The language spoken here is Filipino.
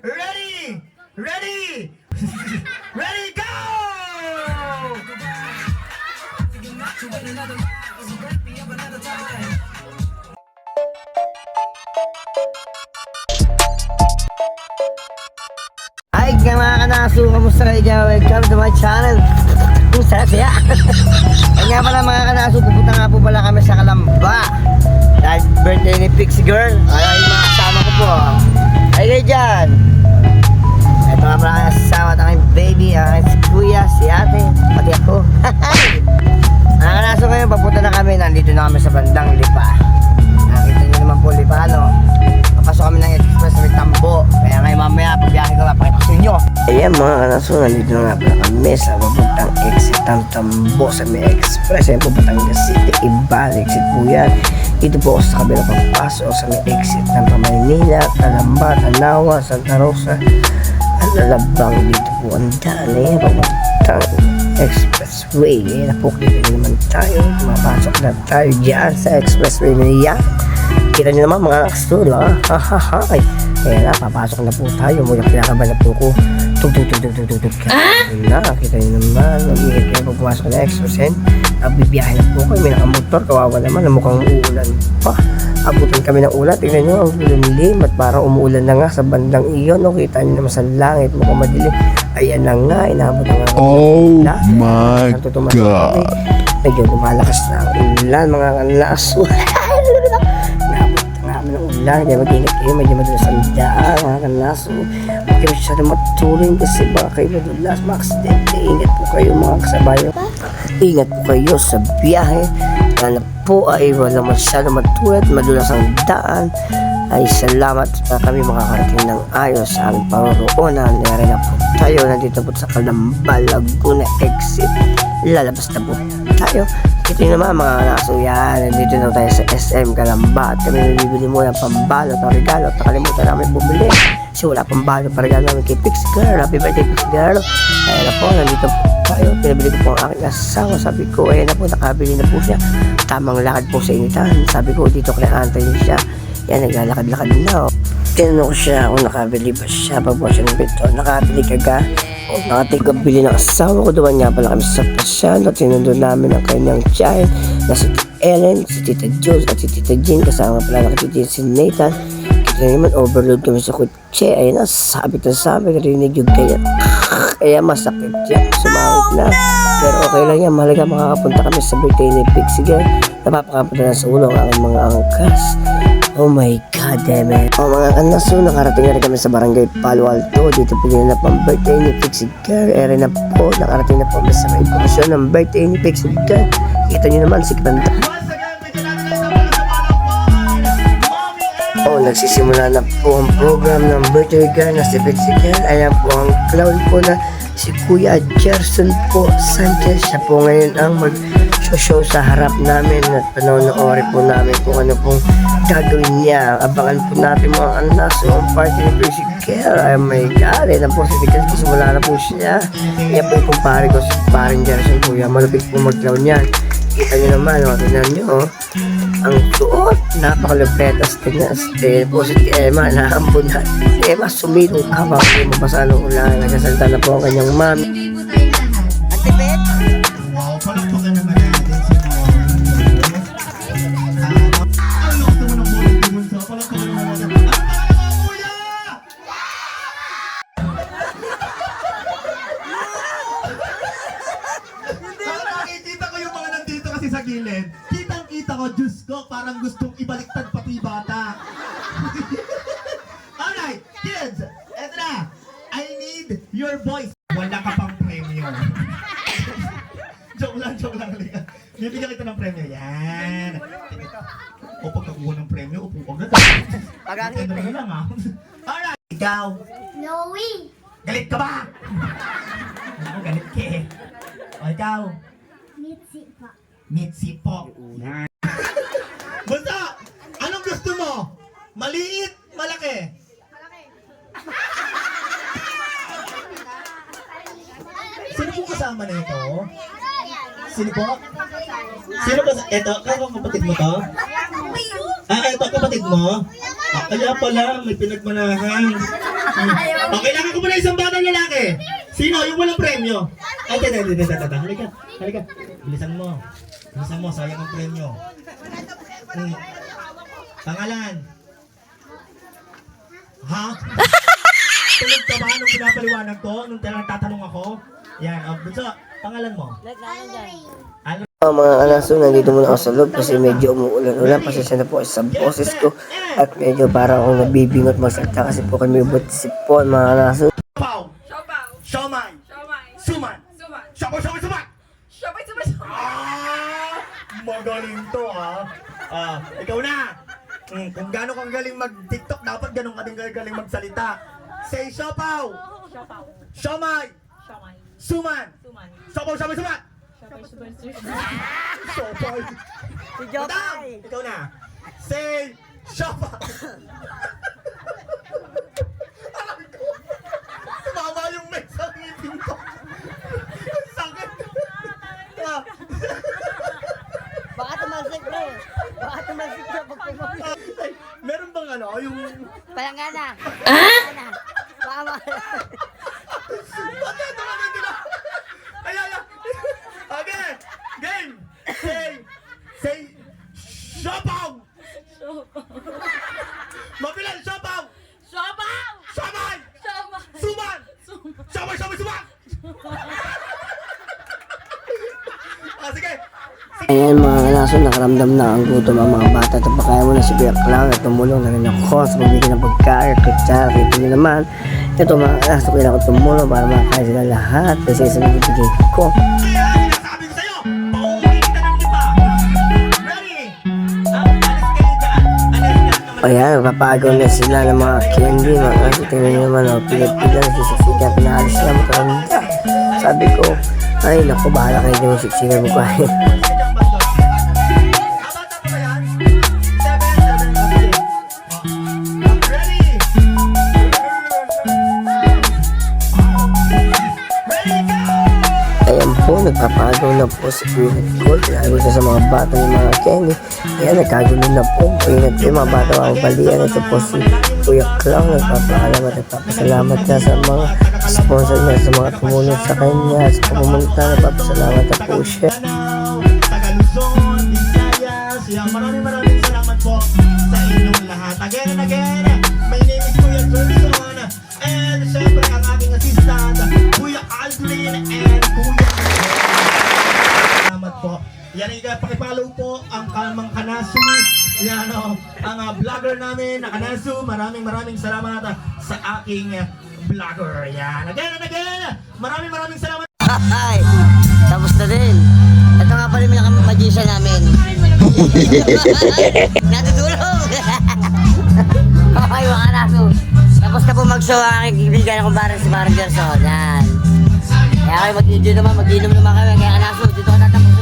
Ready! Ready! Ready, go! Hi mga kanaso, kamusta kayo dyan? Welcome to my channel. Kung saya. Ay nga pala mga kanaso, pupunta nga po pala kami sa Kalamba dahil birthday ni Pixie Girl. Ay mga kasama ko po. Ay kayo dyan. Ito nga pala ang kasama at aking baby, aking si kuya, si ate, pati ako. Mga kanaso ngayon, papunta na kami. Nandito na kami sa bandang Lipa. Nakita nyo naman po Lipa, no? Papasok kami ng express may Tambo. Kaya ngayon mamaya, pagbiyahe ko, mapakita ko sa inyo. Ayan mga kanaso, nandito na nga pala kami sa papuntang exit ng Tambo sa may express. Ayan po, Batangas City, ibalik exit po yan. Dito po ako sa kabilang papasok sa may exit ng Pamanila, Kalamba, Tanawa, Santa Rosa, at Alabang. Dito po ang daan, papuntang expressway. Ayan na po, kita nyo naman tayo. Mapasok na tayo dyan sa expressway na yan. Kita nyo naman mga kastulo, ha? Kaya na, papasok na po tayo. Muna pinakaba na po ko. Tug. Na, kita nyo naman. Mag-iit kayo po pumasok na express. Bibiyahe na po kayo. May nakamotor. Kawawa naman. Mukhang uulan pa. Abutan kami ng ulan. Tingnan nyo, ang lumilim. At parang umuulan na nga sa bandang iyon. No? Kita nyo naman sa langit. Mukhang madilim. Ayan na nga. Inabot na nga. Oh my God. Medyo lumalakas na ang ulan mga kanaso. Ng ulan, kaya mag-ingat kayo, medyo madulas ang daan mga kanaso. Huwag kayo masyadong matuloy kasi baka kayo madulas, ma-aksidente. Ingat po kayo mga kasabayo. Ingat po kayo sa biyahe. Sana po ay wala masyadong matuloy at madulas ang daan. Ay salamat na kami makakarating ng ayos sa aming paroroonan. Nari na po tayo, nandito po sa Kalamba, Laguna exit. Lalabas na po tayo. Ito yung naman mga kanaso yan. Nandito na tayo sa SM Kalamba. At kami bibili muna pambalot ng regalo. At nakalimutan namin bumili kasi wala pambalot pa regalo namin kay Pixie Girl. Happy birthday Pixie Girl. Ayan na po, nandito po tayo. Pinabili ko po ang aking asawa. Sabi ko, ayan na po, nakabili na po siya. Tamang lakad po sa initan. Sabi ko, dito kaya antayin siya. Yan, naglalakad-lakad na. Tinanong ko siya kung nakabili ba siya. Pagbuha siya ng bito. Nakabili ka ga? O nakatigabili ng asawa ko. Duman nga pala kami sa pasyano. Tinundon namin ang kanyang child na si Ellen, si Tita Jules at si Tita Jean. Kasama pala nakatiti si Nathan. Kita naman overload kami sa kutse. Ayun na, sabit na sabit. Rinig yung kaya. Kaya masakit yan. Sumawit na. Pero okay lang yan. Mahalaga makakapunta kami sa birthday ni Pixie Girl. Napapakapunta na sa ulo ang aking mga angkas. Oh my God, damn it. Oh mga kanaso, nakarating na rin kami sa barangay Palo Alto. Dito po ginanap ang birthday ni Pixie Girl. Ere na po, nakarating na po kami sa may promotion ng birthday ni Pixie Girl. Kita nyo naman si Kanta. Oh, nagsisimula na po ang program ng birthday girl na si Pixie Girl. Ayan po ang clown po na si Kuya Gerson po Sanchez. Siya po ngayon ang mag-show sa harap namin at panonoorin po namin kung ano pong gagawin niya. Abangan po natin mga anak ang party ni Pixie Girl. Ay my God, yan po si Pixie Girl. Simula na po siya. Yan po yung kumpare ko sa paring Gerson po yan. Malupit po mag-clown yan. Kita nyo naman, tingnan nyo. Ang suot, napakalupetas. Tingnan, stay po si Emma, naambun na. Emma, sumilong ka ba? Hindi mo basa ng ulan. Nagkasalta na po ang kanyang mami. Ate Bet? Wow, palakpakan naman natin si Ang gusto mo ng buhay pumunta. Palakpakan naman natin. Kuya! Nakikita ko yung mga nandito kasi sa gilid. Kitang-kita ko, Diyos ko, parang gustong ibaliktad pati bata. Alright, kids, eto na. I need your voice. Wala ka pang premyo. Joke lang. Halika. Bibigyan kita ng premyo. Yan. O pagkakuha ng premyo, upo agad. Pag-angit Ano lang ha. Alright. Ikaw, Noe. galit ka ba? Ako galit ka eh. O ikaw, Mitzi pa. Mitzi po. Basta, anong gusto mo? Maliit, malaki? Sino po kasama na ito? Sino po? Sino ba? Ito, kaya kapatid mo to? Ito kapatid mo? Kaya pala, may pinagmanahan. Kailangan ko muna isang batang lalaki. Sino? Yung walang premyo. Ay, halika. Halika. Bilisan mo. Sayang ang premyo. Pangalan. Ha? Tulog ka ba nung pinapaliwanag ko? Nung tatanong ako? Yan, bunso, pangalan mo? Mga kanaso, nandito muna ako sa loob kasi medyo umuulan-ulan. Pasensya na po sa boses ko at medyo parang akong nabibingot magsalita kasi po kami butisipon mga kanaso. Pau. Siomay. Suman. Siomay. Magaling to ha. Ikaw na. Kung gaano kang galing mag-TikTok, dapat ganun ka din galing magsalita. Say siopaw. Siomay. Suman. Siopaw. Siopay. Madam, ikaw na. Say siopaw. Alam ko. Mama yung may sa ngipin ko. Sakit. Baka tumalsik bro. Baka tumalsik bro. Ay, meron bang ano, yung... Palangana. Mama. Bakit? Talaga nila. Ay. Okay. Game. Say. Siopaw. Mabilan, siopaw. Siomay. Suman. Siomay. Sige. Ayan mga kanaso, nakaramdam na ang gutom ang mga bata at baka mo na si Kuya Clown at tumulong na rin ako sa pagbigay ng pagkain at kutsara. Kita nyo naman, ito mga kanaso, kailangan ko tumulong para makakain sila lahat kasi sa nabibigay ko. Kaya sinasabi ko sa'yo, pauuwi kita ng iba. Ready? Alis kayo dyan. Ayan, papagaw na sila ng mga candy. Mga kanaso, tingnan nyo naman, pilat-pilat, sisiksikan, pinaalis sila makaranda. Sabi ko, ay naku, bahala kayo din yung siksikan mo kahit. Ayan po, nagpapagaw na po si Kuya Gold. Lalo sa mga bata ng mga candy. Ayan, nagkagulo na po. Ingat po yung mga bata mabalian. Ito po si Kuya Clown. Nagpapaalam at nagpapasalamat na sa mga sponsor niya, sa mga tumulong sa kanya. Sa pumunta, nagpapasalamat na po siya. Taga Luzon, Visayas. Maraming salamat po sa inyong lahat. Again and again, my name is Kuya Gerson. And syempre ang aking assistant, Kuya Aldrin and Kuya Salamat po. Yan ay pakipollow po ang Kalmang Kanasu. Yan ang vlogger namin na Kanasu. Maraming salamat sa aking vlogger. Yan. Again and again, maraming salamat. Hi! Tapos na din. Ito nga pala yung magician namin. Natutulog! Okay, mga kanaso. Tapos na po mag-show ang aking kaibigan akong barang si Marang Gerson. Yan. Kaya kayo mag-inom naman kami. Kaya kanaso, dito ka tatapos.